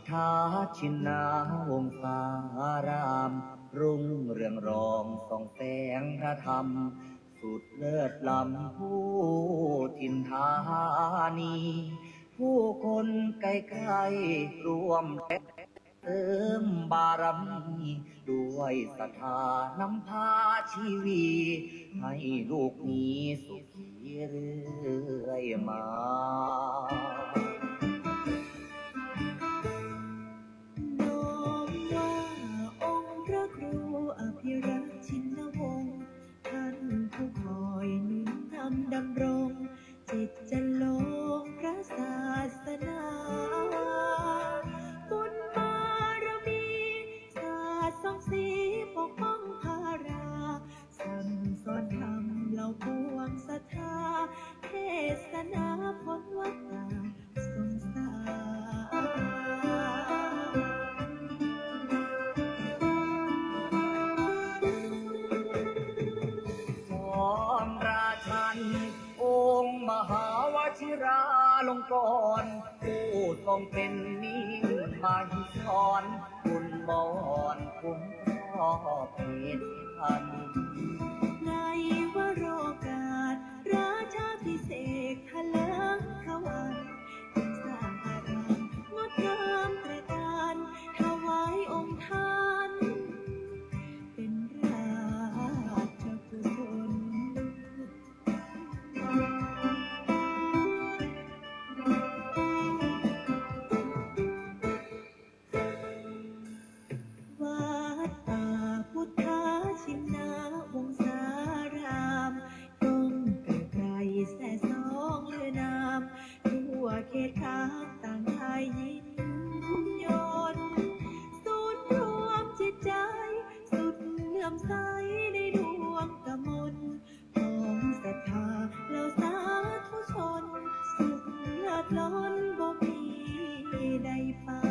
ทาชินนาวงศารามรุ่งเรืองรองส่องแสงพระธรรมสุดเลิศล้ำผู้ถิ่นธานีผู้คนไกลๆรวมเติมบารมีด้วยศรัทธานำพาชีวีให้ลูกนี้สุขีเรื่อยมาน้อมว่าองค์พระครูอภิรักษ์ชินวงศ์ท่านผู้คอยหนุนนำดำรงจิตจะลงพระศาสนาบุญบารมีศาสตร์ส่องสีปกป้องภาราสั่งสอนธรรมเหล่าปวงศรัทธาเทศนาพ้นวัฏฏะสงสารจอมราชันองค์มหาวชิราลงกรณ์ผู้ทรงเป็นนิมาหิศรคุณบอนคุ้มครอบเพศพันธ์ในวโรกาสราชาพิเศษกทะเลิงขวัญยังสร้างอารามงดงามตระการถวายองค์ท่านเป็นราชกุศลวัดป่าพุทธชินวงศารามดงไกลๆแส่สองเลือนามทั่วเขตขามต่างไทยยินยนต์ศูนย์รวมจิตใจสุดเลื่อมใสในดวงกมลของศรัทธาเหล่าสาธุชนสุขเลิศล้นบ่มีใดปาน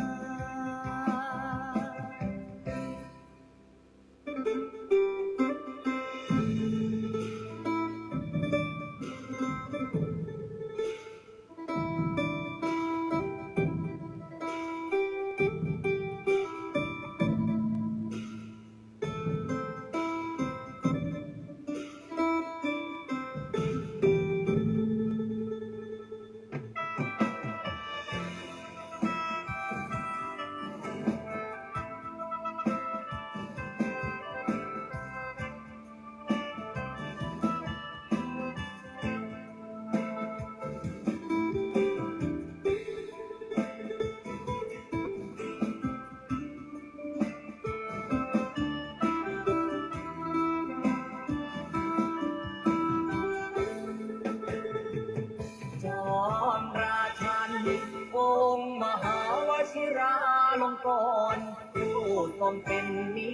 จอมราชันองค์มหาวชิราลงกรณ์ผู้ทรงเป็นนิ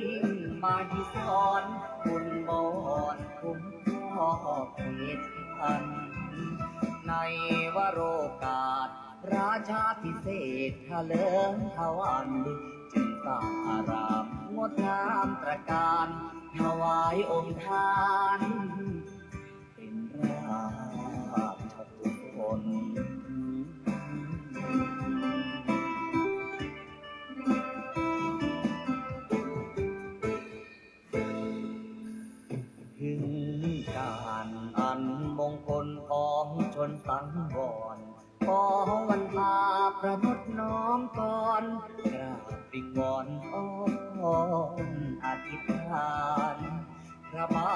มาหิศรคุณบอนคุ้มครอบเพศพันธ์ในวโรกาสราชาพิเศษกทะเลิงทวันจึงสร้างอารามงดงามตระการถวายองค์ท่านเป็นราชกุศลถึงการอันมงคลของชนสังวรขอวันพาประนดน้อมก่อนกราบวิงวอนอ้อนอธิษฐานพระบา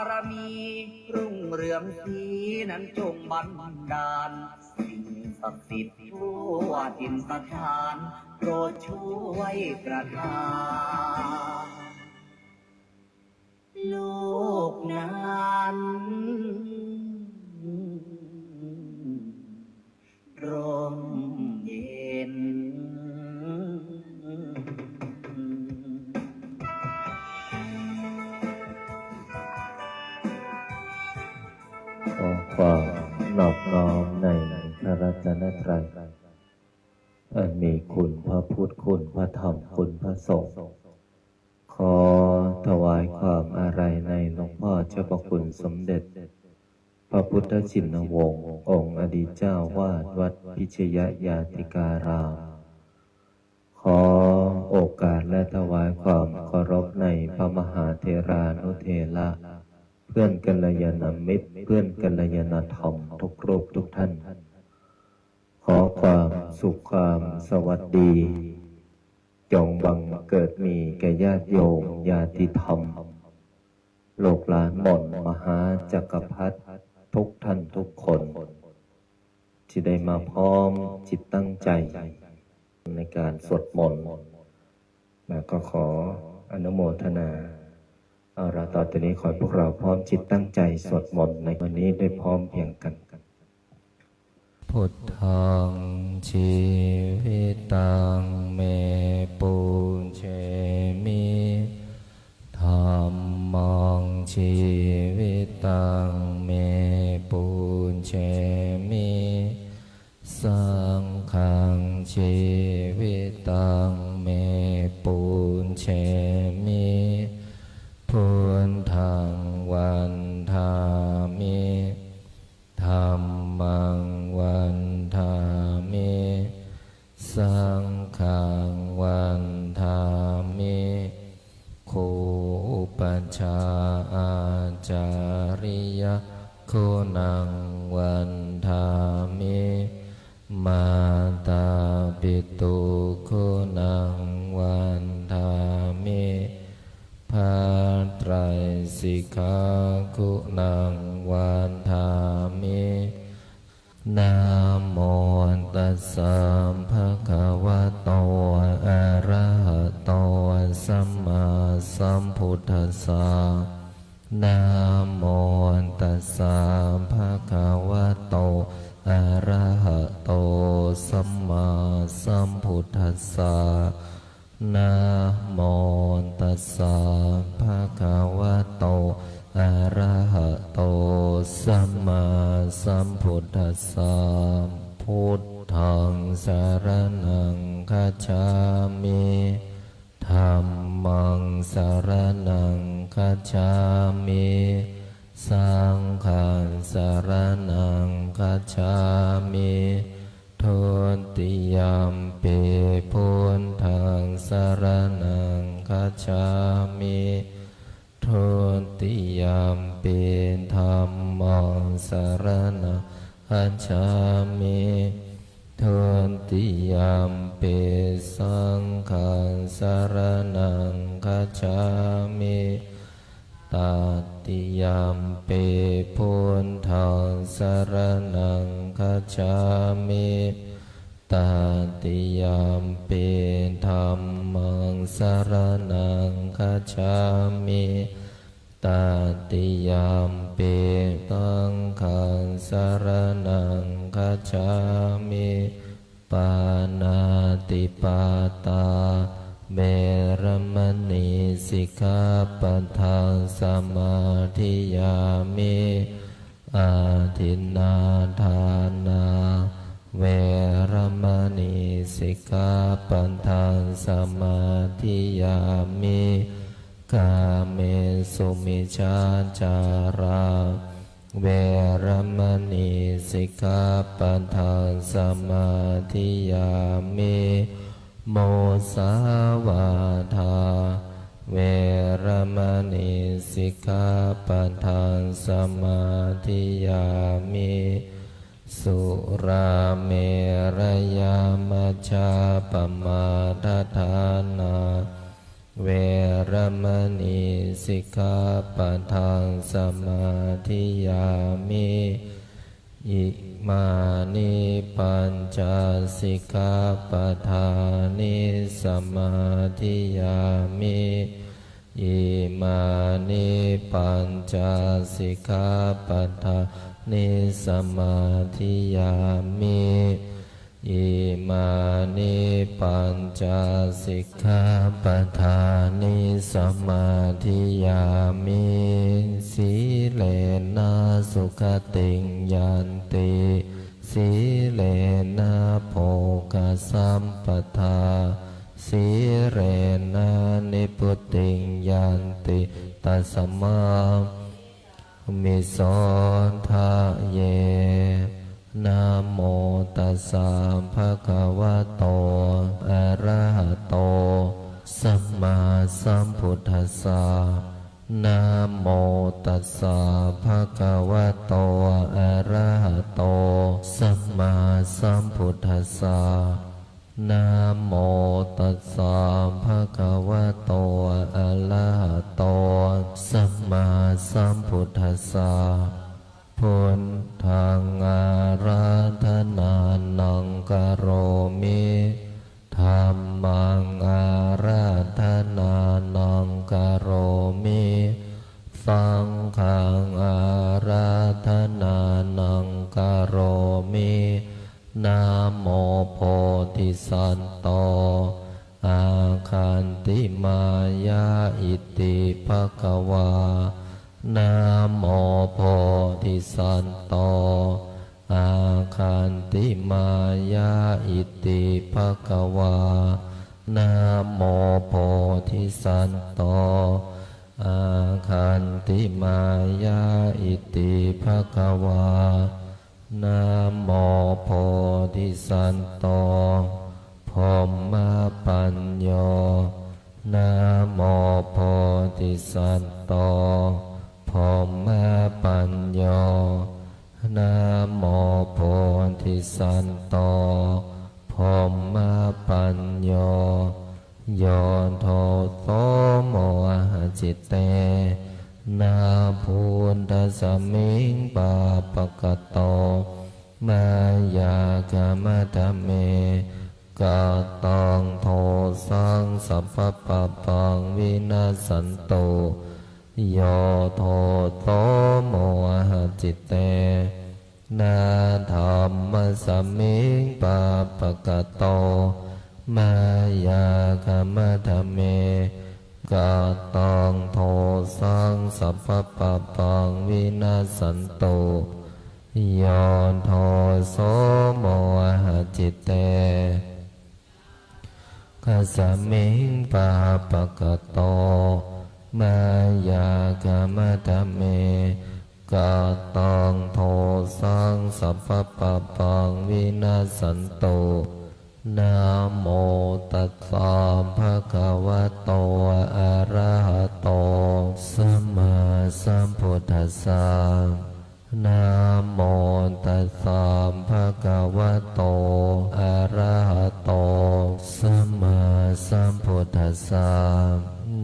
รมีรุ่งเรืองสีนั้นจงบันดาลสิ่งศักดิ์สิทธิ์ทั่วถิ่นสถานโปรดช่วยประทานโลกนั้นร่มเย็นขอความนอบน้อมในพระรัตนตรัยอันมีคุณพระพุทธคุณพระธรรมคุณพระสงฆ์ขอถวายความอาลัยในหลวงพ่อเจ้าพระคุณสมเด็จพระพุทธชินวงศ์องค์อดีตเจ้าวาดวัดพิชยญาติการามข อโอกาสและถวายความเคารพในพระมหาเถรานุเถระเพื่อนกัลยาณมิตรเพื่อนกัลยาณธรรมทุกรูปทุกท่านขอความสุขความสวัสดีจงบังเกิดมีแก่ญาติโยมญาติธรรมโลกหลานหม่อนมหาจักรพรรดิทุกท่านทุกคนที่ได้มาพร้อมจิตตั้งใจในการสวดมนต์และก็ขออนุโมทนาเอาละต่อจากนี้ขอให้พวกเราพร้อมจิตตั้งใจสวดมนต์ในวันนี้ได้พร้อมเพรียงกันพุทธังชีวิตังเมปุเชมิธัมมังชีวิตังเมปุเชมิสังฆังชีวิตังเมปุเชมิพุทธังวันทามิธัมมังวันทามิสังฆังวันทามิคูอุปัชฌาย์อาจาริยะคุณังวันทามิมาตาปิตุคุณังวันทามิภัตไตรสิกขาคุณังวันทามินะโมตัสสะภะคะวะโตอะระหะโตสัมมาสัมพุทธัสสะนะโมตัสสะภะคะวะโตอะระหะโตสัมมาสัมพุทธัสสะนะโมตัสสะภะคะวะโตอะระหะโตสัมมาสัมพุทธัสสะพุทธังสรณังคัจฉามิธัมมังสรณังคัจฉามิสังฆังสรณังคัจฉามิทุติยมปิพุทธังสรณังคัจฉามิทุติยมปิธัมมังสรณังคัจฉามิทุติยมปิสังฆังสรณังคัจฉามิตติยมปิพุทธังสรณังคัจฉามิตติยมปิธัมมังสรณังคัจฉามิตติยมปิสังฆังสรณังคัจฉามิปานาติปาตาเวรมณีสิกขาปะทังสมาธิยามิอาทินนาทานาเวรมณีสิกขาปะทังสมาธิยามิกาเมสุมิจฉาจาราเวรมณีสิกขาปะทังสมาธิยามิโมสาวาทาเวรมณีสิกขาปะทังสมาธิยามิสุราเมรยามัชฌาปมาทฐานาเวรมณีสิกขาปะทังสมาธิยามิอิมานิปัญจสิกขาปทานิสมาธิยามิอิมานิปัญจสิกขาปทานิสมาธิยามิอิมานิปัญจสิกขาปทานิสมาธิยามิสีเลนะสุขติงยันติสีเลนะโภคสัมปทาสีเรนะนิพุตติงยันติตัสมามิโสทะเย นะโมตัสสะภะคะวะโตอะระหะโตสัมมาสัมพุทธัสสะนะโมตัสสะภะคะวะโตอะระหะโตสัมมาสัมพุทธัสสะนะโมตัสสะภะคะวะโตอะระหะโตสัมมาสัมพุทธัสสะพุทธังอาราธนานังกโรมิธัมมังอาราธนานังกโรมิสังฆังอาราธนานังกโรมินะโมโพธิสัตโตอาคันติมายาอิติภควานะโมโพธิสัตโตอาคันติมายาอิติภควานะโมโพธิสัตโตอาคันติมายาอิติภควานะโมโพธิสัตโตพรหมปัญโยนะโมโพธิสัตโตพรหมปัญโยนะโมโพธิสัตโตพรหมปัญโยโยโทโสโมหะจิตเตนาภูตสมิงปาปะกะโตมายากามะธรรมเมกะตังโทสังสัพพะปะปังวินาศสันโตโยโทโสโมหะจิตเตนาธัมมะสมิงปาปะกะโตมายากามะธรรมเมกะตังโทสังสัพพะปะปังวินาศสันโตโยโทโสโมหะจิตเตกัสสมิงปาปะกะโตมายากามะธรรมเมกะตังโทสังสัพพะปะปังวินาศสันโตนะโมตัสสะภะคะวะโตอะระหะโตสัมมาสัมพุทธัสสะนะโมตัสสะภะคะวะโตอะระหะโตสัมมาสัมพุทธัสสะ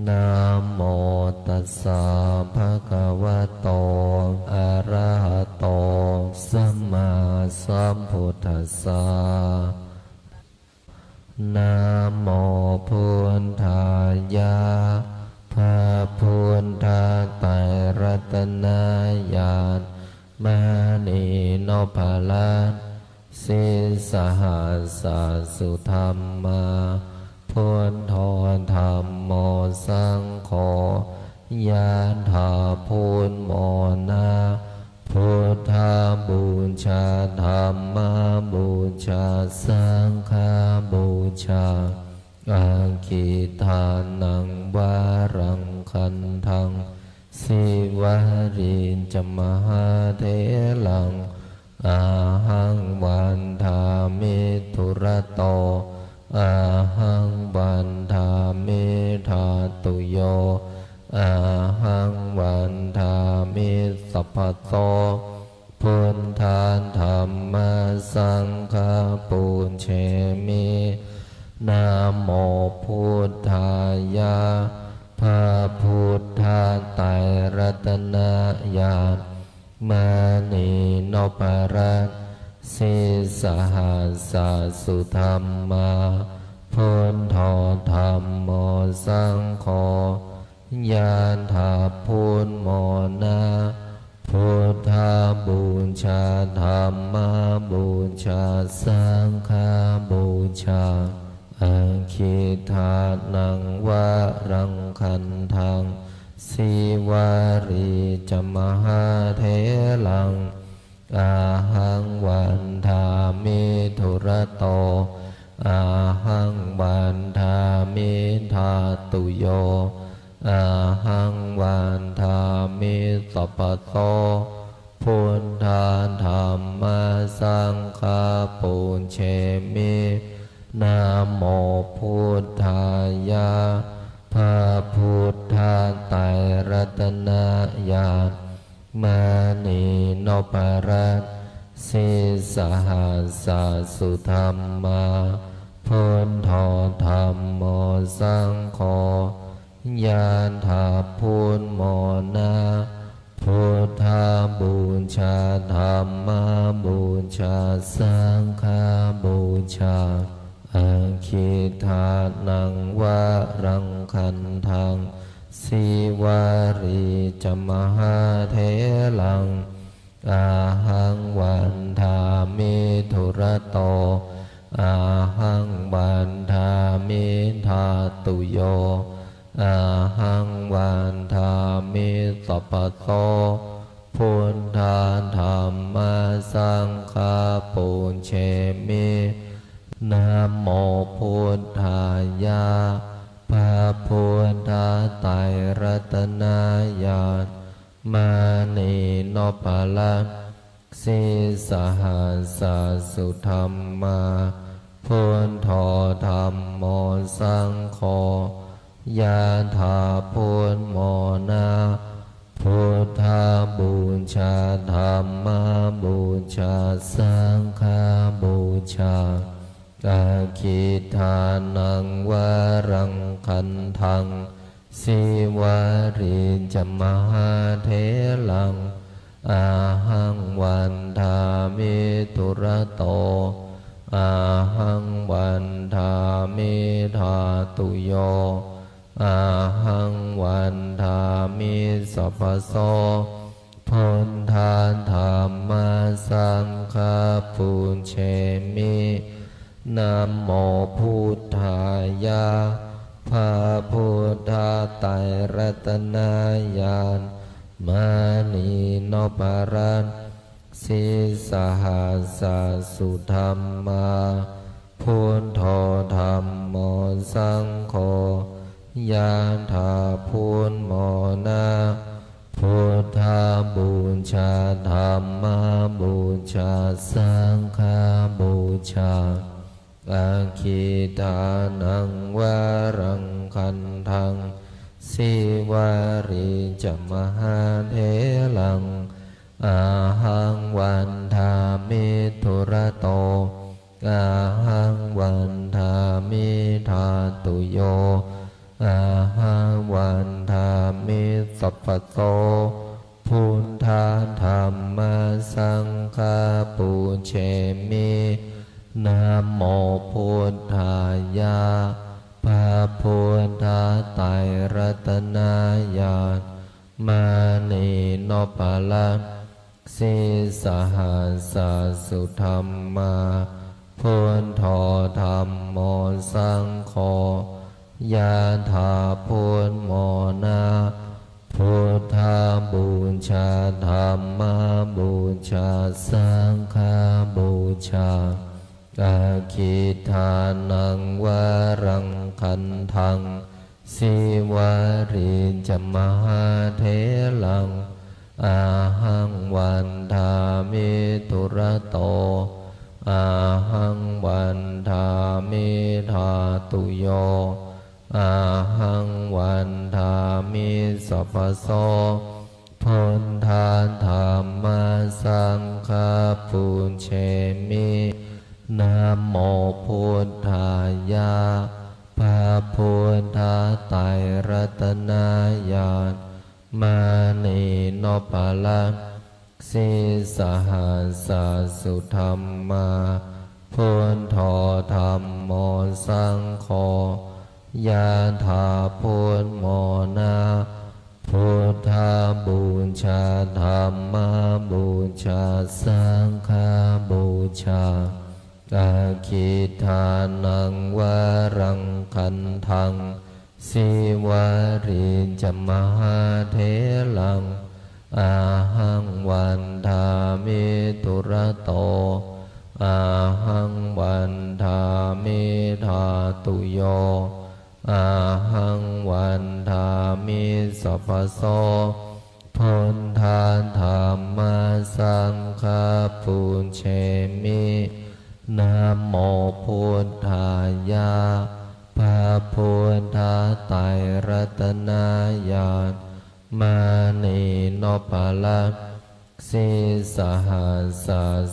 นะโมตัสสะภะคะวะโตอะระหะโตสัมมาสัมพุทธัสสะนะโมพุทธายะพระพุทธไตรรัตนญาณมณีโนภาลัสสิสหัสสะสุธรรมาพุทโธธรรมโมสังโฆยะถาพุทโมนาพุทธาบูชาธรรมบูชาสังฆบูชาอาคิทานังวารังคันทังสิวารินจมหาเถลังอาหังวันทามิทุระโตอาหังวันทามิธาตุโยอาหังวันทามิสัพพโตพุทธานธรรมสังฆปุญเชมินะโมพุทธายะพระพุทธไตรรัตนญาณมณีโนภาลัสสิสหัสสะสุธรรมาพุทโธธรรมโมสังโฆยะถาพุทโมนาพุทธาบูชาธรรมบูชาสังฆบูชาอาคิทานังวารังคันทังสิวาริจมหาเถลังอาหังวันทามิทุระโตอาหังวันทามิธาตุโยอาหังวันทามิสัพพโตพุทธาธรรมสัง ตนายาณมานีนปรัตสิสหัสสะสุธรรมาพุทโธธรรมโมสังโฆญาณาพุทโมนาพุทธาบูชาธรรมบูชาสังฆบูชาอาคิทานังวารังคันทังสิวารีจมหาเทลังอาหังวันทามิธุระโตอาหังวันทามิธาตุโยอาหังวันทามิสัพพโตพุทธาธรรมสังฆาปุญเชมินะโมพุทธายะพระพุทธไตรรัตนายาณมานีนปลัตสิสหัสสะสุธรรมาพุทโธธรรมโมสังโฆญาณาพุทโมนาพุทธาบูชาธรรมบูชาสังฆบูชาอาคิทานังวารังคันทังสิวารีจมหาเทลังอาหังวันทามิธุระโตอาหังวันทามิธาตุโยอาหังวันทามิสัพพโสพุทธาธรรมสังฆาปุญเชมินะโมพุทธายะพระพุทธไตรรัตนายาณมานีนปรัตสิสหัสสะสุธรรมาพุทโธธรรมโมสังโฆญาณาพุทโมนาพุทธาบูชาธรรมบูชาสังฆบูชาอาคิทานังวารังคันทังสิวารีจมหาเทลังอาหังวันทามิธุระโตอาหังวันทามิธาตุโยอาหังวันทามิสัพพโตพุทธาธรรมสังฆาปุญเชมินะโมพุทธายะพระพุทธไตรรัตนายาณมานีนปลัตสิสหัสสะสุธรรมาพุทโธธรรมโมสังโฆญาณาพุทโมนาพุทธาบูชาธรรมบูชาสังฆบูชาอาคิทานังวารังคันทังสิวารีจมหาเทลังอาหังวันทามิธุระโตอาหังวันทามิธาตุโยอาหังวันทามิสัพพโสพุทธาธรรมสังฆาปุญเชมินะโมพุทธายะพระพุทธไตรรัตนายาณมานีนปลัตสิสหัสสะสุธรรมาพุทโธธรรมโมสังโฆญาณาพุทโมนาพุทธาบูชาธรรมบูชาสังฆบูชาอาคิทานังวารังคันทังสิวารีจมหาเทลังอาหังวันทามิธุระโตอาหังวันทามิธาตุโยอาหังวันทามิสัพพโสพุทธาธรรมสังฆาปุญเชมินะโมพุทธายะพระพุทธไตรรัตนายาณ มานีโนปาละสิสหัส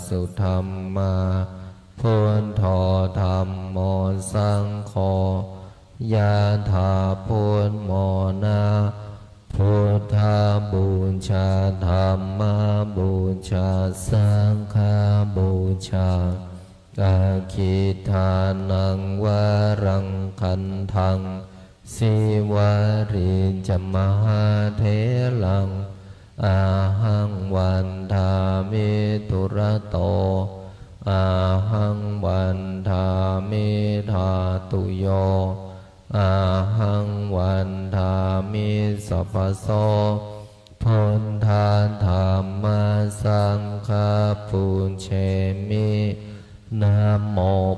สุธรรมาพุทโธธรรมโมสังโฆยะถาพุทโมนาพุทธาบูชาธรรมบูชาสังฆบูชาอาคิทานังวรังคันทังสิวาริจมหาเถลังอาหังวันทามิตุระโตอาหังวันทามิธาตุโยอาหังวันทามิสัพพโสพุทธาธรรมสังฆปุญเชมินะโม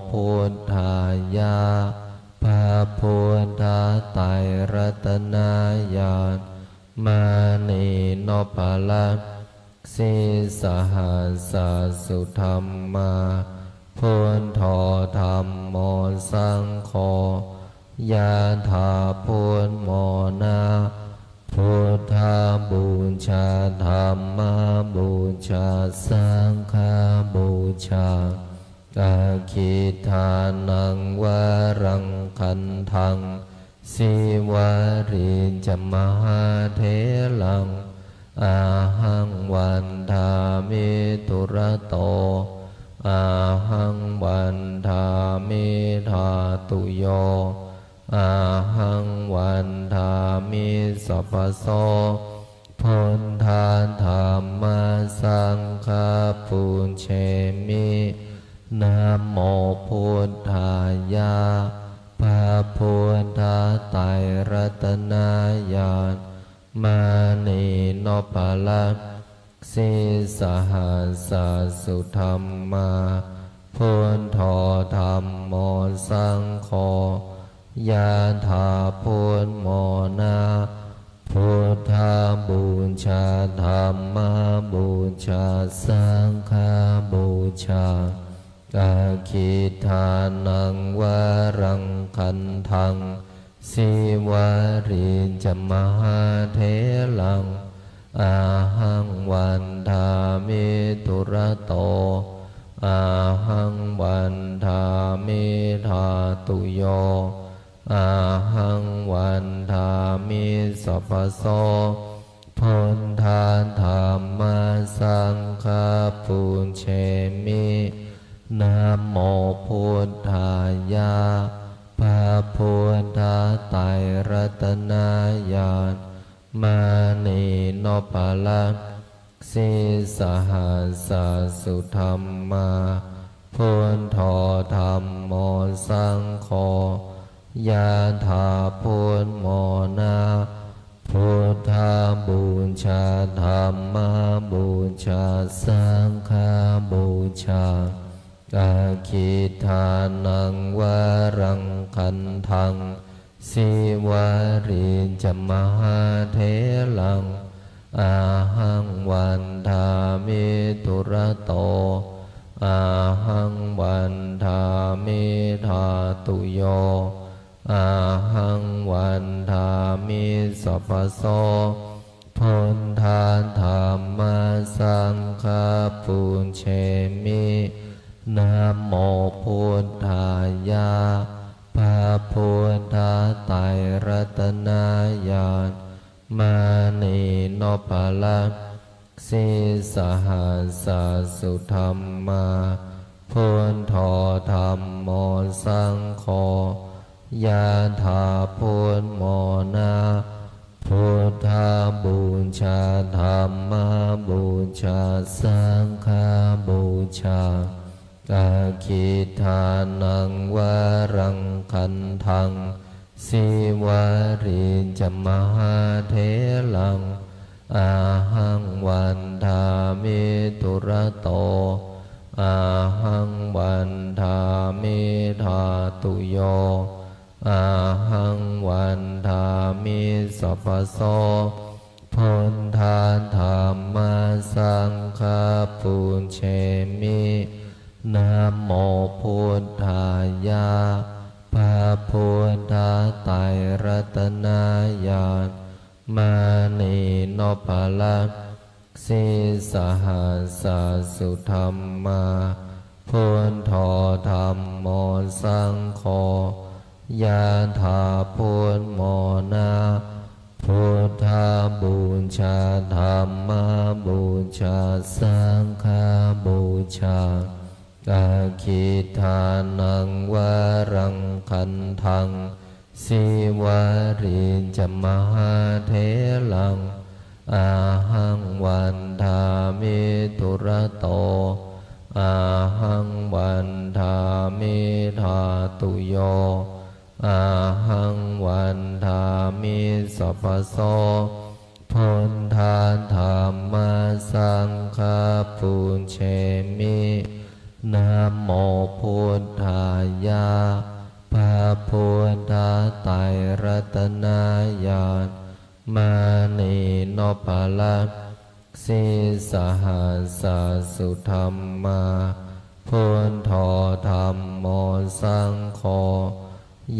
พุทธายะพระพุทธไตรรัตนญาณมานีโนปาละสิสหัสสุธรรมาพุทโธธรรมโมสังโฆยะถาพุทโมนาพุทธาบูชาธรรมบูชาสังฆบูชาอาคิทานังวรังคันทังสิวาริจมหาเถลังอาหังวันทามิตุระโตอาหังวันทามิธาตุโยอาหังวันทามิสัพพโสพุทธาธรรมสังฆปุญเชมินะโมพุทธายะพระพุทธไตรรัตนญาณมานีโนปาละสิสหัสสุธรรมาพุทโธธรรมโมสังโฆยะถาพุทโมนาพุทธาบูชาธรรมบูชาสังฆบูชาอาคิทานังวรังคันทังสิวาริจมหาเถลังอาหังวันทามิตุระโตอาหังวันทามิธาตุโยอาหังวันทามิสัพพโสพุทธาธรรมสังฆปุญเชมินะโมพุทธายะพระพุทธไตรรัตนญาณมานีโนปาละสิสหัสสุธรรมาพุทโธธรรมโมสังโฆยะถาพุทโมนาพุทธาบูชาธรรมบูชาสังฆบูชาอาคิทานังวรังคันทังสิวาริจมหาเถลังอาหังวันทามิตุระโตอาหังวันทามิธาตุโยอาหังวันทามิสัพพโสพุทธาธรรมสังฆปุญเชมินะโมพุทธายะพระพุทธไตรรัตนญาณมานีโนปาละสิสหัสสุธรรมาพุทโธธรรมโมสังโฆยะถาพุทโมนาพุทธาบูชาธรรมบูชาสังฆบูชาอาคิทานังวรังคันทังสิวาริจมหาเถลังอาหังวันทามิตุระโตอาหังวันทามิธาตุโยอาหังวันทามิสัพพโสพุทธาธรรมสังฆปุญเชมินะโมพุทธายะพระพุทธไตรรัตนญาณมานี ปลักสิสหัสสะสุธรรมาพุทโธธัมโมสังโฆยะถาพุทโมนะพุทธบูชาธัมมบูชาสังฆบูชาอาคิทานังวรังคันทังสิวาริจมหาเถลังอาหังวันทามิตุระโตอาหังวันทามิธาตุโยอาหังวันทามิสัพพโสพุทธาธัมมาสังฆาปุญเชมินะโมพุทธายะพระพุทธไตรรัตนญาณมานีโนปลักสิสหัสสะสุธรรมาพุทโธธัมโมสังโฆ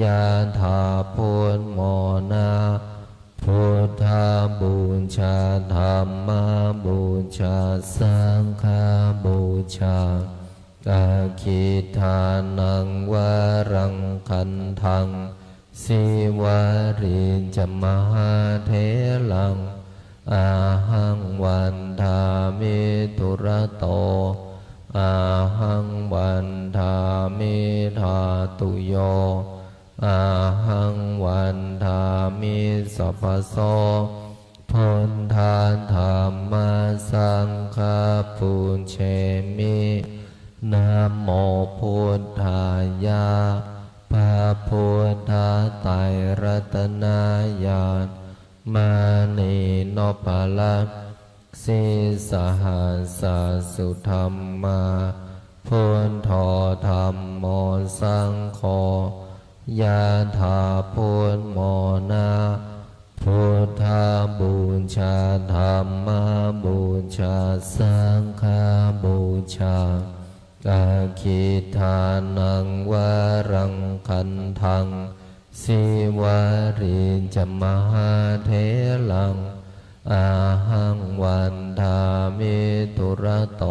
ยะถาพุทโมนะพุทธบูชาธัมมบูชาสังฆบูชาอาคิทานังวรังคันทังสิวาริจมหาเถลังอาหังวันทามิตุระโตอาหังวันทามิธาตุโยอาหังวันทามิสัพพโสพุทธาธัมมาสังฆาปุญเชมินะโมพุทธายะพระพุทธไตรรัตนญาณมานีโนปลักสิสหัสสะสุธรรมาพุทโธธัมโมสังโฆยะถาพุทโมนะพุทธบูชาธัมมบูชาสังฆบูชาอาคิทานังวรังคันทังสิวาริจมหาเถลังอาหังวันทามิตุระโต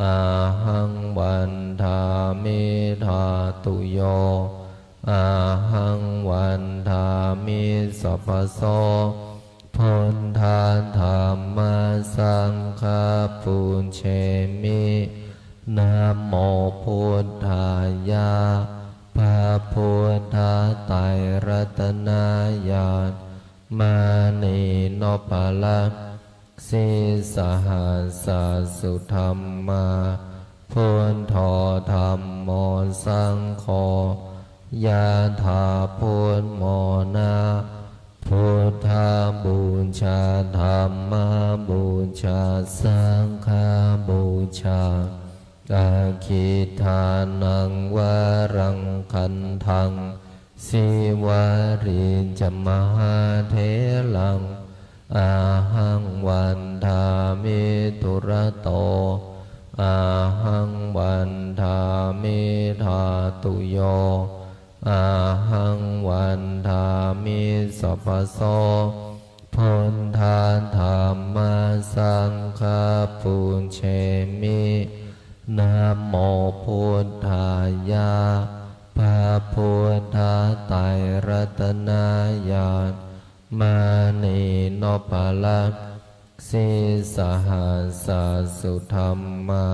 อาหังวันทามิธาตุโยอาหังวันทามิสัพพโสพุทธาธัมมาสังฆาปุญเชมินะโมพุทธายะพระพุทธไตรรัตนญาณมานีโนปลักสิสหัสสะสุธรรมาพุทโธธัมโมสังโฆยะถาพุทโมนะพุทธบูชาธัมมบูชาสังฆบูชาอาคิทานังวรังคันทังสิวาริจมหาเถลังอาหังวันทามิตุระโตอาหังวันทามิธาตุโยอาหังวันทามิสัพพโสพุทธาธัมมาสังฆาปุญเชมินะโมพุทธายะพระพุทธไตรรัตนญาณมานีโนปลักสิสหัสสะสุธรรมา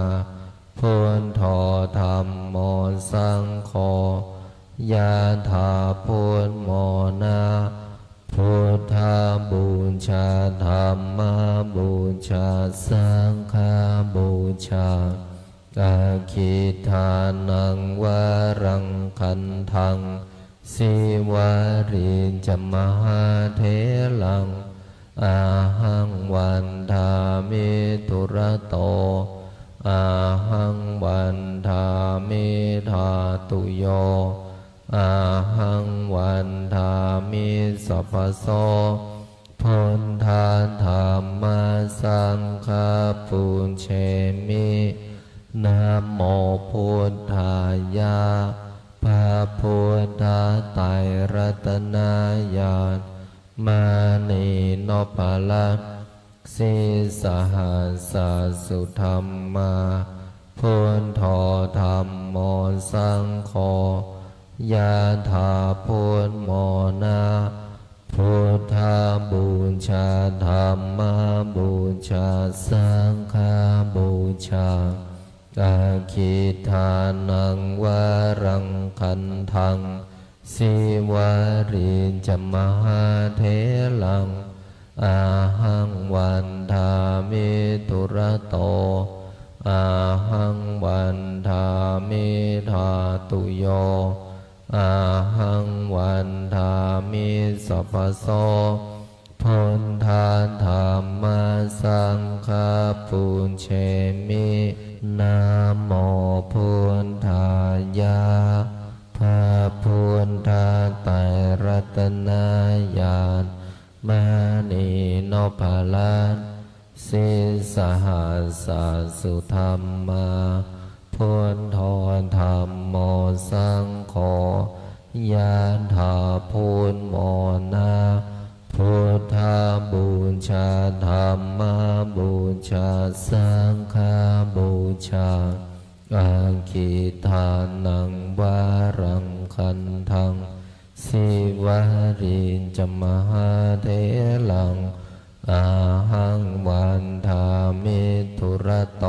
พุทโธธัมโมสังโฆยะถาพุทโมนะพุทธบูชาธัมมบูชาสังฆบูชาอาคิทานังวรังคันทังสิวาริจมหาเถลังอาหังวันทามิตุระโตอาหังวันทามิธาตุโยอาหังวันทามิสัพพโสพุทธาธัมมาสังฆาปุญเชมินะโมพุทธายะพระพุทธไตรรัตนญาณมานีโนปลัก สิสหัสสะสุธรรมาพุทโธธัมโมสังโฆยะถาพุทโมนาพุทธาบูชาธัมมาบูชาสังฆาบูชาอาคิทานังวารังคันทังสิวาริจมหาเถลังอาหังวันทามิตุระโตอาหังวันทามิธาตุโยอาหังวันทามิสัพพโสพุทธาธัมมาสังฆาปุญเชมินะโมพุทธายะพระพุทธไตรรัตนญาณมณีนพลันสิสหัสสะสุธรรมาพุทโธธัมโมสังโฆยะถาพุทโมนาพุทธาบูชาธัมมาบูชาสังฆาบูชาอาคิทานังวารังคันทังสิวาริจมหาเถลังอาหังวันทามิตุระโต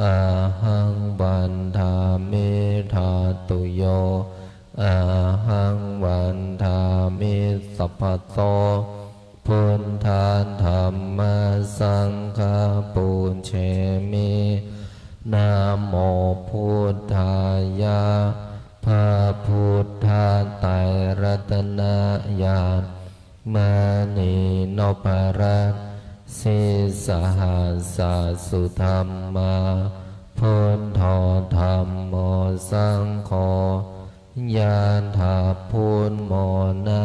อาหังวันทามิธาตุโยอาหังวันทามิสัพพโสพุทธาธัมมาสังฆาปุญเชมินะโมพุทธายะพระพุทธไตรรัตนญาณมณีนพรัตน์สิสหัสสะสุธรรมาพุทโธธัมโมสังโฆยะถาพุทโมนา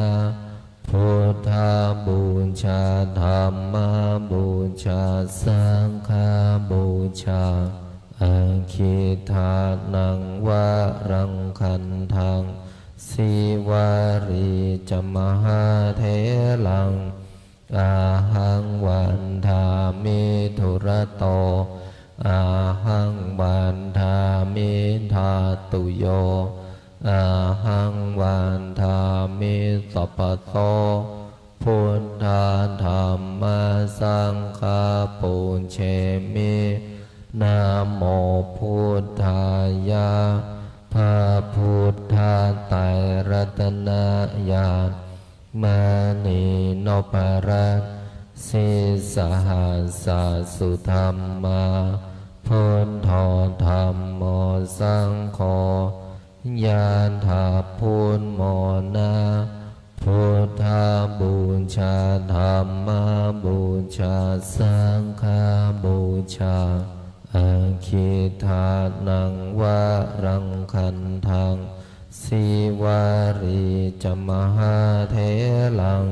พุทธาบูชาธัมมาบูชาสังฆาบูชาอาคิทานังวารังคันทังสิวาริจมหาเถลังอาหังวันทามิตุระโตอาหังวันทามิธาตุโยอาหังวันทามิสัพพโสพุทธาธัมมาสังฆาปุญเชมินะโมพุทธายะพระพุทธไตรรัตนญาณมณีนพรัตน์สิสหัสสะสุธรรมาพุทโธธัมโมสังโฆยะถาพุทโมนาพุทธาบูชาธัมมาบูชาสังฆาบูชาอาคิทานังวารังคันทังสิวาริจมหาเถลัง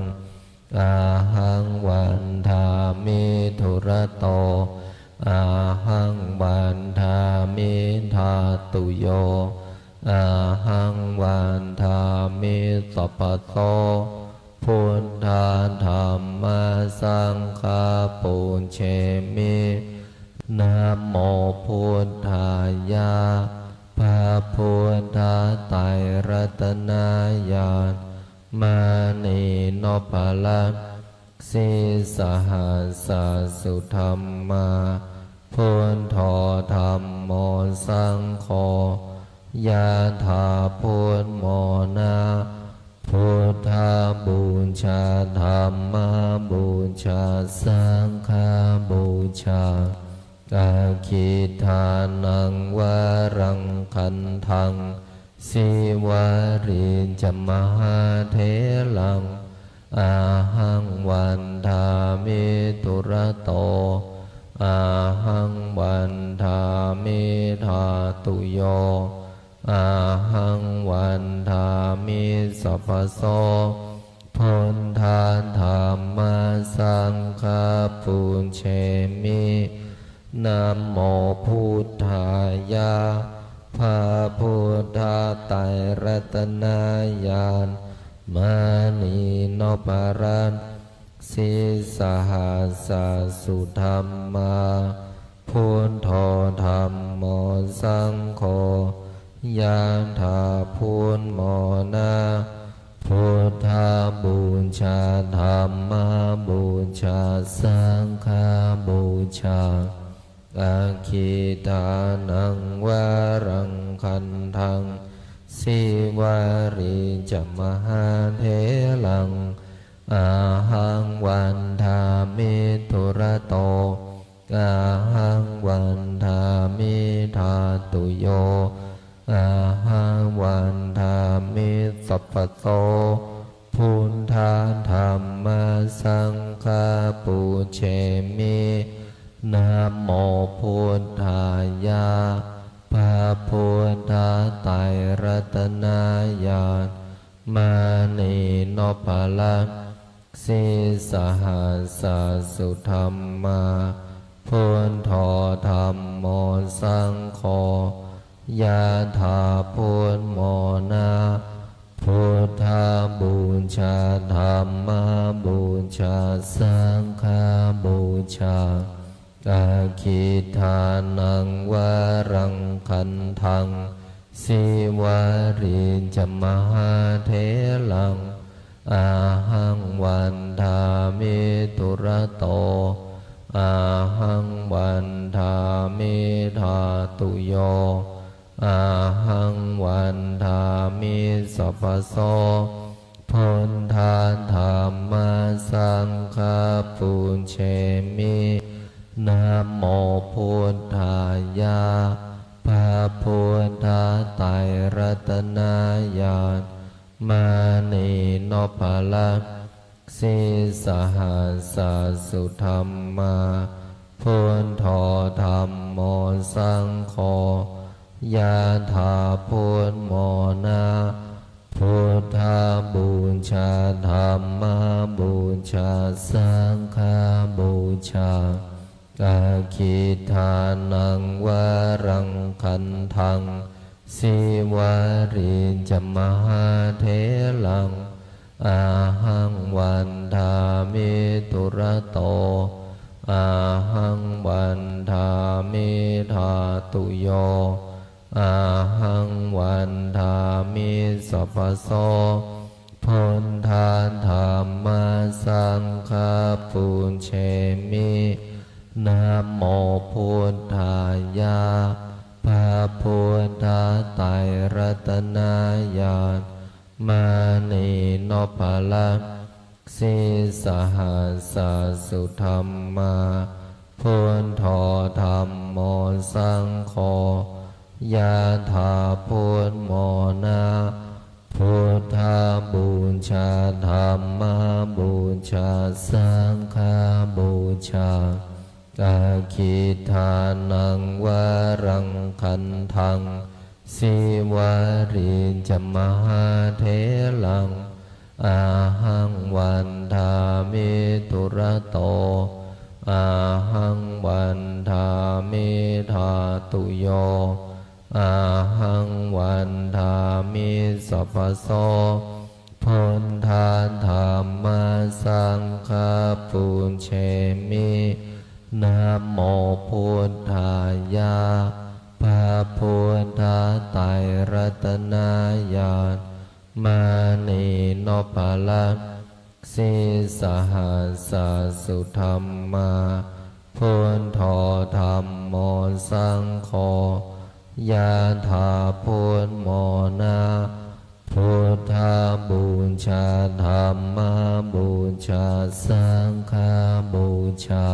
อาหังวันทามิตุระโตอาหังวันทามิธาตุโยอาหังวันทามิสัพพโสพุทธาธัมมาสังฆาปุญเชมินะโมพุทธายะพระพุทธไตรรัตนญาณมณีนพลันสิสหัสสะสุธรรมาพุทโธธัมโมสังโฆยะถาพุทโมนาพุทธาบูชาธัมมาบูชาสังฆาบูชาอาคิทานังวารังคันทังสิวาริจมหาเถลังอาหังวันทามิตุระโตอาหังวันทามิธาตุโยอาหังวันทามิสัพพโสพุทธาธัมมาสังฆาปุญเชมินะโมพุทธายะพระพุทธไตรรัตนญาณมณีนพรัตน์ สิสหัสสุธรรมาพุทโธธัมโมสังโฆยะถาพุทโมนะพุทธาบูชาธัมมาบูชาสังฆาบูชาอาคิทานังวารังคันทังสิวาริจมหาเถลังอาหังวันทามิทุระโตอาหังวันทามิธาตุโยอาหังวันทามิสัพพโตพุทธาธัมมาสังฆาปุเชมินะโมพุทธายะพระพุทธไตรรัตนญาณมานีโนภลังสิสหัสสุธรรมาพุทโธธัมโมสังโฆยะถาพุทโมนะพุทธาบูชาธัมมาบูชาสังฆาบูชาอาคิทานังวารังคันทังสิวาริจมหาเถลังอาหังวันทามิทุระโตอาหังวันทามิธาตุโยอาหังวันทามิสัพพโสพุทธาธัมมาสังฆาปุเชมินะโมพุทธายะพระพุทธไตรรัตนญาณมานีโนภลังสิสหัสสุธรรมาพุทโธธัมโมสังโฆยะถาพุทโมนะพุทธาบูชาธัมมาบูชาสังฆาบูชาอาคิทานังวารังคันทังสิวาริจมหาเถลังอาหังวันทามิทุระโตอาหังวันทามิธาตุโยอาหังวันทามิสัพพโสพุทธาธัมมาสังฆาปุเชมินะโมพุทธายะพระพุทธไตรรัตนญาณมานีโนภลังสิสหัสสุธรรมาพุทโธธัมโมสังโฆยะถาพุทโมนะพุทธาบูชาธัมมาบูชาสังฆาบูชาอาคิทานังวารังคันทังสิวาริจมหาเถลังอาหังวันทามิทุระโตอาหังวันทามิธาตุโยอาหังวันทามิสัพพโสพุทธาธัมมาสังฆาปุเชมินะโมพุทธายะพระพุทธไตรรัตนญาณมานีโนภลังสิสหัสสุธรรมาพุทโธธัมโมสังโฆยะถาพุทโมนะพุทธาบูชาธัมมาบูชาสังฆาบูชา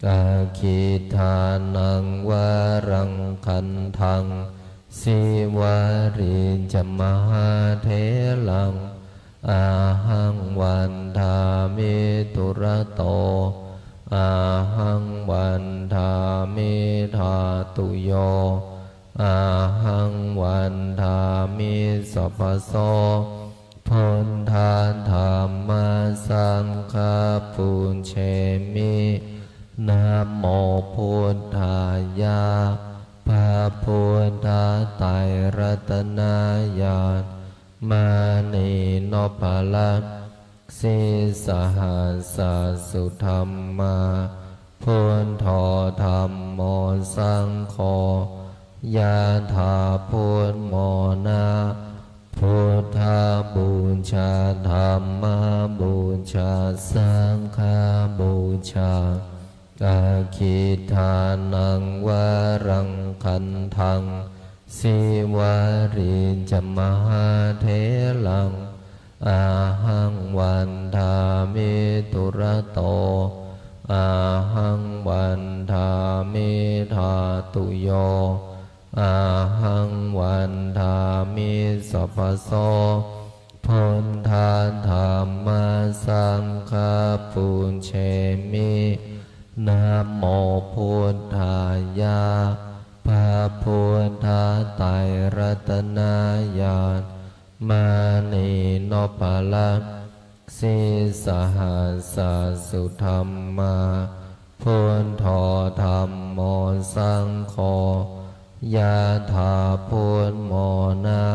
อาคิทานังวารังคันทังสิวาริจมหาเถลังอาหังวันทามิทุระโตอาหังวันทามิธาตุโยอาหังวันทามิสัพพโสพุทธาธัมมาสังฆาปุเชมินะโมพุทธายะพระพุทธไตรรัตนญาณมานีโนภลัง สิสหัสสุธรรมาพุทโธธัมโมสังโฆยะถาพุทโมนะพุทธบูชาธัมมบูชาสังฆบูชาอาคิทานังวรังคันทังสิวาริจมหาเถลังอาหังวันทามิตุระโตอาหังวันทามิธาตุโยอาหังวันทามิสัพพโสพุทธาธัมมาสังฆปุญเชมินะโมพุทธายะพระพุทธไตรรัตนญาณมานีโนปะละสิสหัสสุธรรมาพุทโธธัมโมสังโฆยะถาพุทโมนะ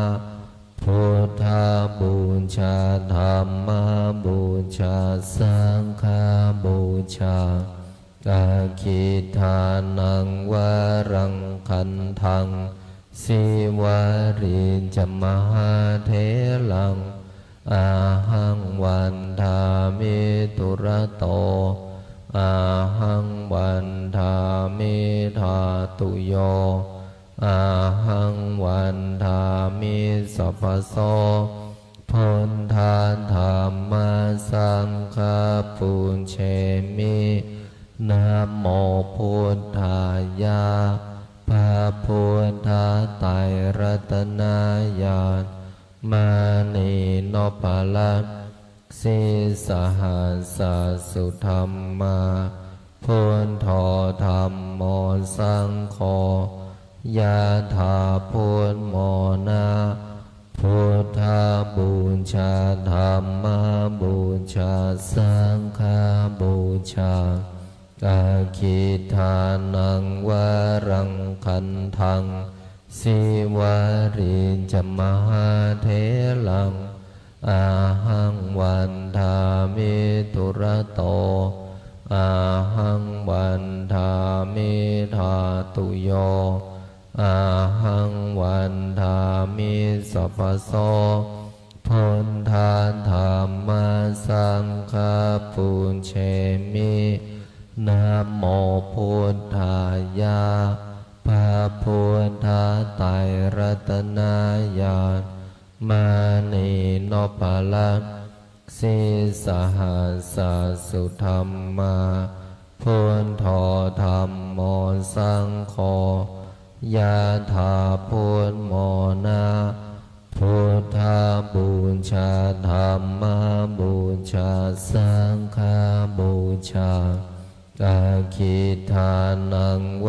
พุทธบูชาธัมมบูชาสังฆบูชาอาคิทานังวรังคันทังสิวาริจมหาเถลังอาหังวันทามิตุระโตอาหังวันทามิธาตุโยอาหังวันทามิสัพพโสพุทธาธัมมาสังฆปุญเชมินะโมพุทธายะพระพุทธไตรรัตนญาณมานีโนปะละสิสหัสสุธรรมาพุทโธธัมโมสังโฆยะถาพุทโมนะพุทธบูชาธัมมบูชาสังฆบูชาอาคิทานังวรังคันทังสิวาริจมหาเถลังอาหังวันทามิตุระโตอาหังวันทามิธาตุโยอาหังวันทามิสัพพโสพุทธาธัมมาสังฆปุญเชมินะโมพุทธายะพระพุทธไตรรัตนญาณมานีโนปะละสิสหัสสุธรรมาพุทโธธัมโมสังโฆยะถาพุทโมนะพุทธบูชาธัมมบูชาสังฆบูชาอาคิทานังว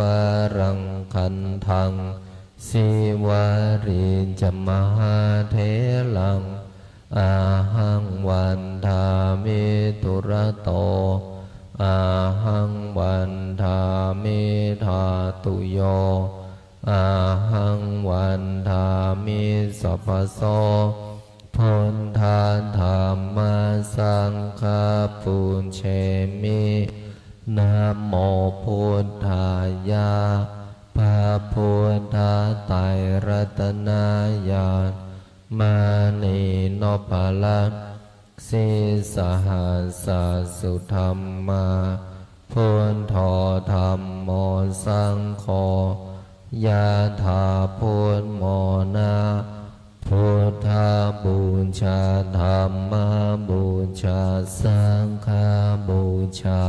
รังคันทังสิวาริจมหาเถลังอาหังวันทามิตุระโตอาหังวันทามิธาตุโยอาหังวันทามิสัพพโสพุทธาธัมมาสังฆปุญเชมินะโมพุทธายะพระพุทธไตรรัตนญาณมานีโนปะละสิสหัสสุธรรมาพุทโธธัมโมสังโฆยะถาพุทโมนะพุทธบูชาธัมมบูชาสังฆบูชา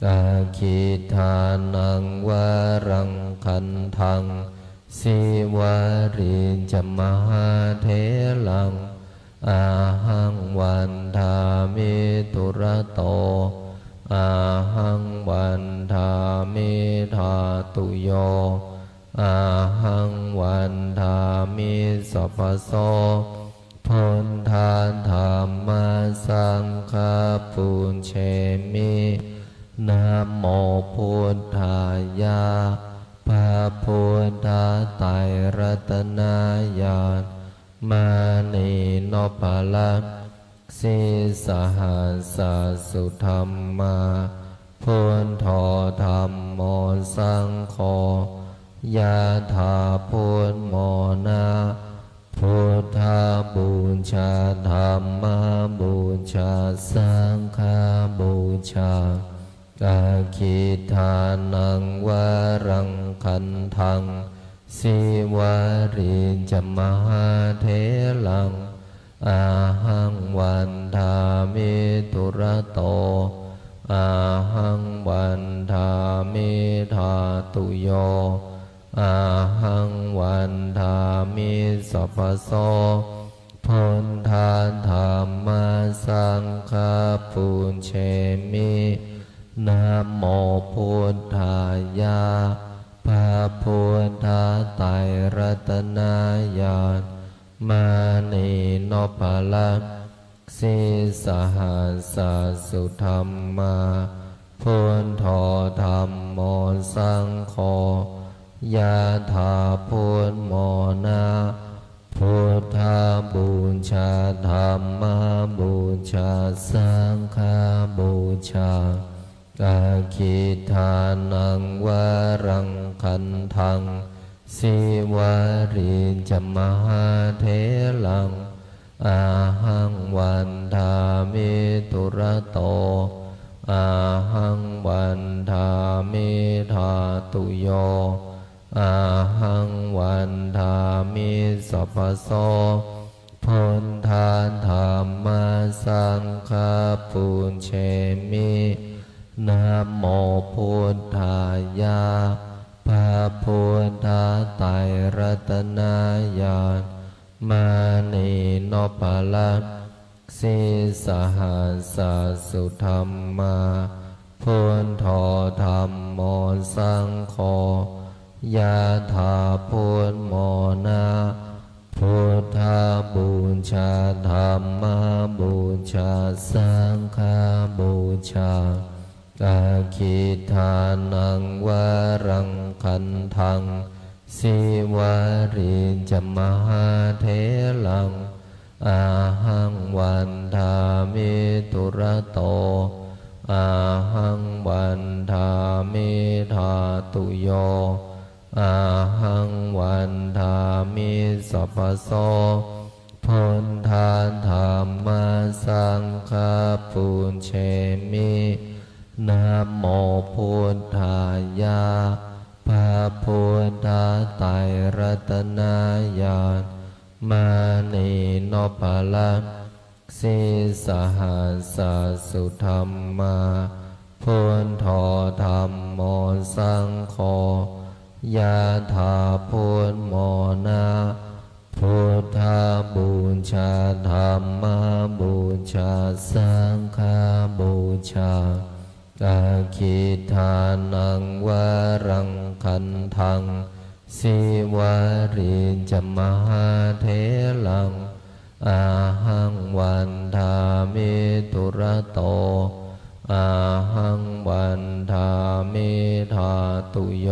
อาคิทานังวรังคันทังสิวาริจมหาเถลังอาหังวันทามิตุระโตอาหังวันทามิธาตุโยอาหังวันทามิสัพพโสพุทธาธัมมาสังฆปุญเชมินะโมพุทธายะพระพุทธไตรรัตนญาณมานีโนปะละ สิสหัสสุธรรมาพุทโธธัมโมสังโฆยะถาพุทโมนะพุทธบูชาธัมมบูชาสังฆบูชาอาคิทานังวรังคันทังสิวาริจมหาเถลังอาหังวันทามิตุระโตอาหังวันทามิธาตุโยอาหังวันทามิสัพพโสพุทธาธัมมาสังฆปุญเชมินะโมพุทธายะพระพุทธไตรรัตนญาณมานีโนภลังสิสหัสสุธรรมาพุทโธธัมโมสังโฆยะถาพุทโมนะพุทธบูชาธัมมบูชาสังฆบูชาอาคิทานังวรังคันทังสิวาริจมหาเถลังอาหังวันทามิตุระโตอาหังวันทามิธาตุโยอาหังวันทามิสัพพโสพุทธาธัมมาสังฆปุญเชมินะโมพุทธายะพระพุทธไตรรัตนญาณมานีโนภลังสิสหัสสุธรรมาพุทโธธัมโมสังโฆยะถาพุทโมนะพุทธบูชาธัมมบูชาสังฆบูชาอาคิทานังวรังคันทังสิวาริจมหาเถลังอาหังวันทามิตุระโตอาหังวันทามิธาตุโยอาหังวันทามิสัพพโสพุทธาธัมมาสังฆปุญเชมินะโมพุทธายะพระพุทธไตรรัตนญาณมานีโนภลังสิสหัสสุธรรมาพุทโธธัมโมสังโฆยะถาพุทโมนะพุทธบูชาธัมมบูชาสังฆบูชาอาคิทานังวรังคันทังสิวาริจมหาเถลังอาหังวันทามิตุระโตอาหังวันทามิธาตุโย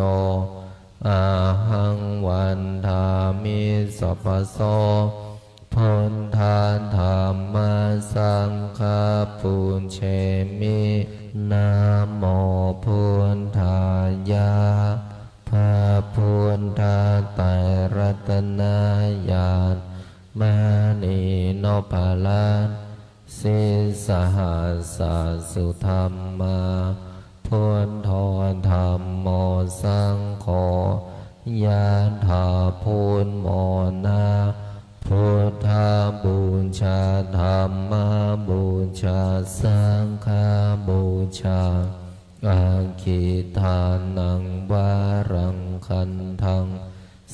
อาหังวันทามิสัพพโสพุทธาธัมมาสังฆปุญเชมินะโมพุทธายะพระพุทธไตรรัตนญาณมานีโนภลังสิสหัสสุธรรมาพุทโธธัมโมสังโฆยะถาพุทโมนะพุทธบูชาธัมมบูชาสังฆบูชาอาคิทานังวรังคันทัง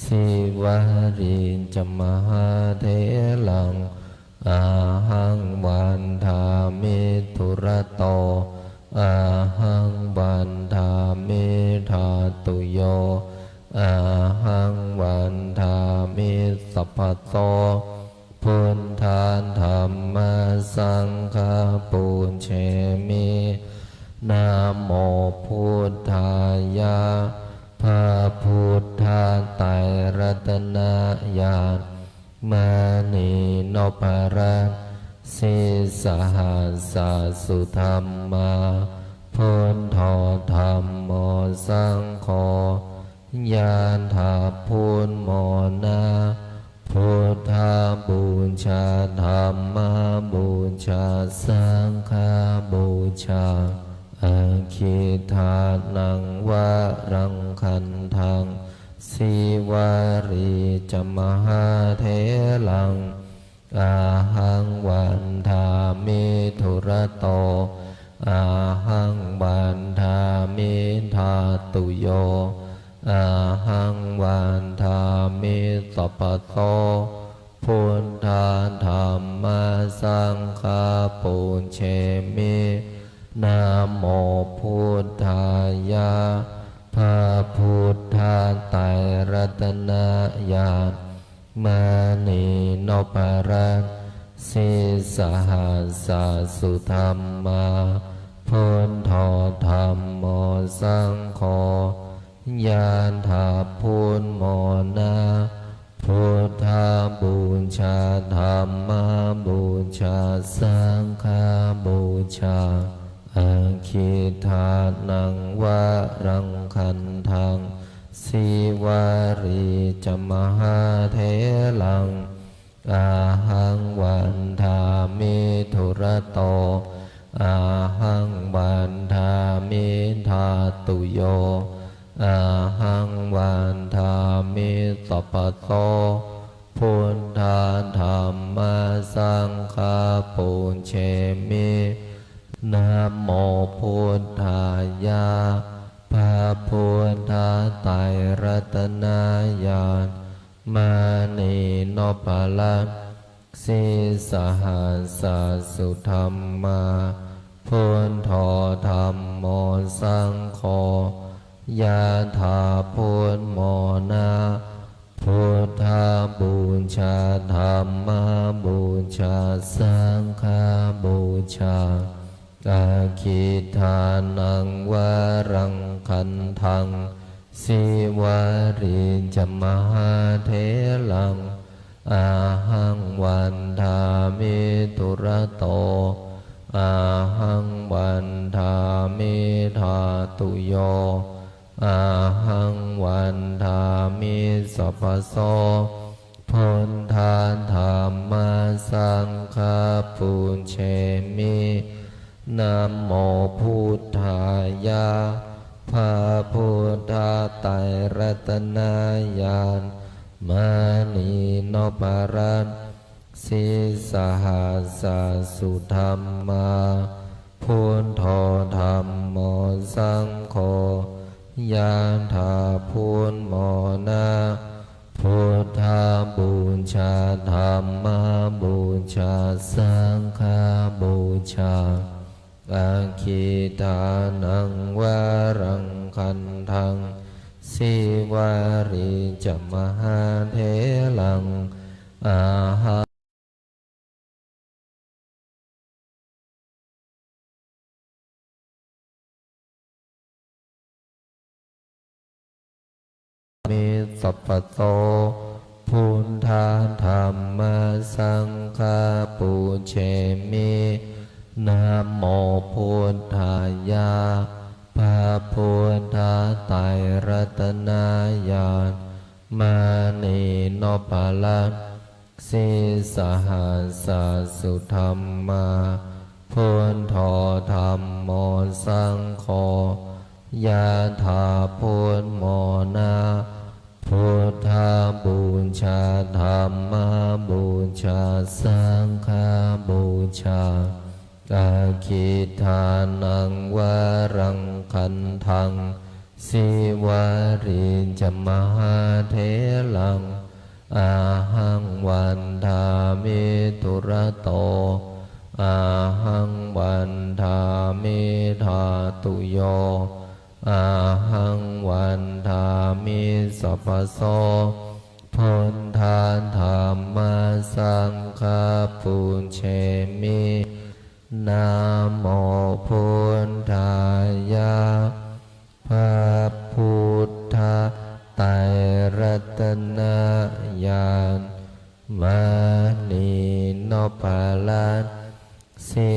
สิวาริจมหาเถลังอาหังวันทามิตุระโตอาหังวันทามิธาตุโยอาหังวันทามิสัพพโสพุทธาธัมมาสังฆปุญเชมินะโมพุทธายะพระพุทธไตรรัตนญาณมานีโนภลังสิส สุธรรมาพุทโธธัมโมสังโฆยานถาพุทโมนาพุทธาบูชาธัมมาบูชาสังฆาบูชาอาคิทานังวะรังคันทังสิวารีจมหาเถลังอาหังวันทามิธุระโตอาหังวันทามิทาตุโยอาหังวันทามิสัพพโตพุทธาธัมมาสังฆาปุญเชมินะโมพุทธายะพระพุทธาไตรรัตนญาณมานีนพรัตน์สิสหัสสสุธรรมาพุทโธธัมโมสังโฆยานถาพุทโมนาพุทธาบูชาธัมมาบูชาสังฆาบูชาอาคิทานังวะรังคันทังสิวารีจมหาเถลังอาหังวันทามิธุระโตอาหังวันทามิทาตุโยอาหังวันทามิสัพพโตพุทธาธัมมาสังฆาปุญเชมินะโมพุทธายะพระพุทธาไตรรัตนญาณมานีนพรัตน์สิสหัสสสุธรรมาพุทโธธัมโมสังโฆยะถาพุทโมนาพุทธาบูชาธัมมาบูชาสังฆาบูชาอาคิทานังวะรังคันทังสิวารีจมหาเถลังอาหังวันทามิธุระโตอาหังวันทามิทาตุโยอาหังวันทามิสัพพโสพุทธาธัมมาสังฆาปุญเชมินะโมพุทธายะพระพุทธาไตรรัตนญาณมานีนพรัตน์สิสหัสสสุธรรมาพุทโธธัมโมสังโฆยานถาพุทโมนาพุทธาบูชาธัมมาบูชาสังฆาบูชาอาคิทานังวะรังคันทังสิวารีจมหาเถลังอาหังมิสัพพโตพุทธาธัมมาสังฆาปุญเชมินะโมพุทธายะพระพุทธาไตรรัตนญาณมานีนพรัตน์สิสหัสสสุธรรมาพุทโธธัมโมสังโฆยะถาพุทโมนาพุทธาบูชาธัมมาบูชาสังฆาบูชาอาคิทานังวะรังคันทังสิวารีจมหาเถลังอาหังวันทามิธุระโตอาหังวันทามิทาตุโยอาหังวันทามิสัพพโสพุทธาธัมมาสังฆาปุญเชมินะโมพุทธายะพระพุทธไตรรัตนญาณมานีนพรัตน์สิ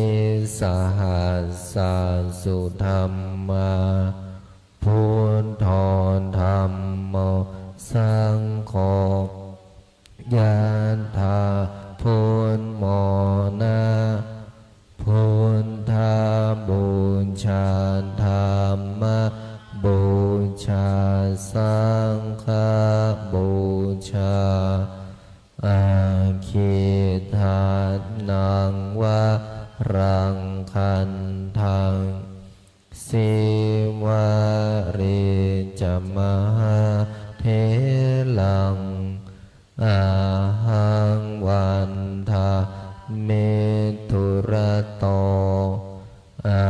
สหัส สาสุธัมมาพุทโธธัมโมสังโฆยะถาพุทโมนะพุทธาบูชาธรรมบูชาสังฆบูชาอาคิทานังวะรังคันทังสิวาริจมหาเทลังอาหังวันทาเมตุระโตอา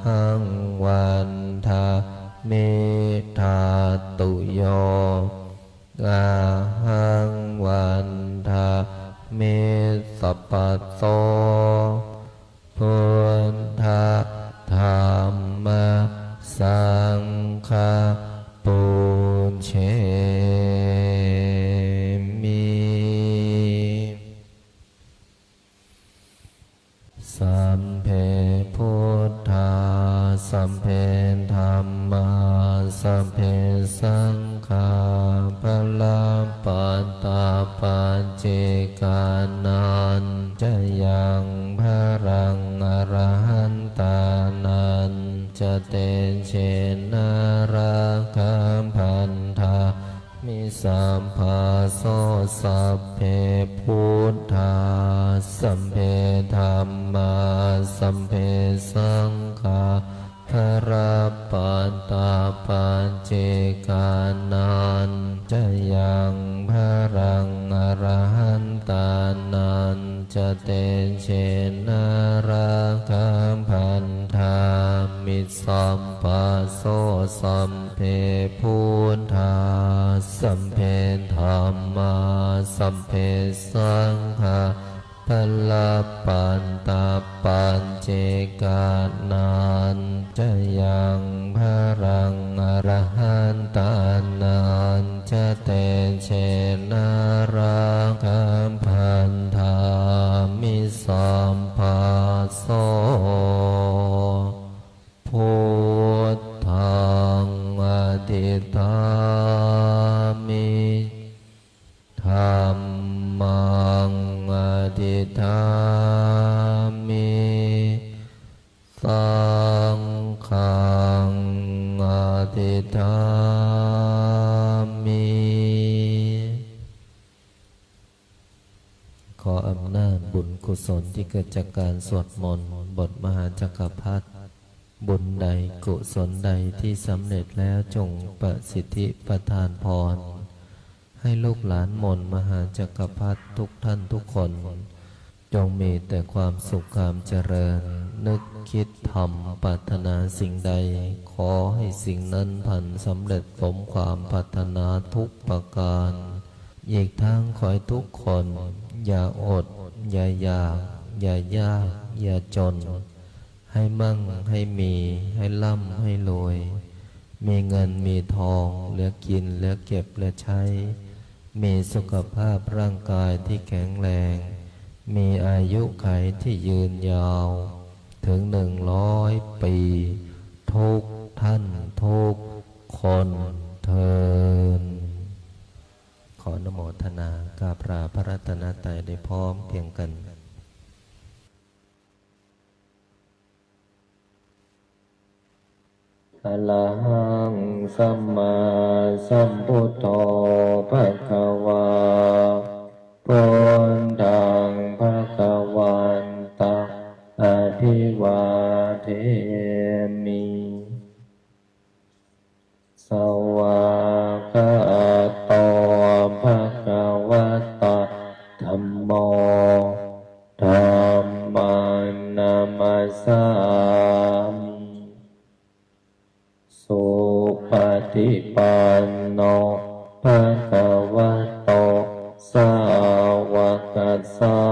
หังวันทาเมธาตุโยอาหังวันทาเมสัพพโตพุทธธรรมสังฆปุญเชมิสัมเพพุทธาสัมเพธัมมาสัมเพสังฆาพลาปัตตาปัจเจกานันจะยังพรังอรหันตานันจะเตเชนะราคัมพันธามิสัมภาโสสัพเพพุทธาสัมเพธัมมาสัมเพสังฆาพระปัตตาปัจเจกานันจะยังพรังอรหันตานันจะเตเชนะราคัมพันธามิสัมภาโสสัมเพพุทธาสัมเพธัมมาสัมเพสังฆาพลปันตาปัญเจกานันจะยังพรังอรหันตานันจะเตเชนะราคัมพันธามิสัมภาโสพุทธังอธิฐามิธัมมังอธิฐามิสังฆังอธิฐามิขออำนาจบุญกุศลที่เกิดจากการสวดมนต์บทมหาจักรพรรดิบุญใดกุศลใดที่สำเร็จแล้วจงประสิทธิประทานพรให้ลูกหลานมนต์มหาจักรพรรดิทุกท่านทุกคนจงมีแต่ความสุขความเจริญนึกคิดทำปรารถนาสิ่งใดขอให้สิ่งนั้นพันสำเร็จสมความปรารถนาทุกประการอีกทั้งขอให้ทุกคนอย่าอดอย่าอยากอย่ายากอย่าจนให้มั่งให้มีให้ร่ำให้รวยมีเงินมีทองเหลือกินเหลือเก็บเหลือใช้มีสุขภาพร่างกายที่แข็งแรงมีอายุขัยที่ยืนยาวถึง100 ปีทุกท่านทุกคนเทินขอนโมทนากราบลาพระรัตนตรัยได้พร้อมเพียงกันอะระหังสัมมาสัมพุทโธภะคะวาพุทธังภะคะวันตังอภิวาเทมิสวากขาโตภะคะวะตะธัมโมธัมมังนามัสสามิสุปฏิปันโนภะคะวะโตสาวกสัง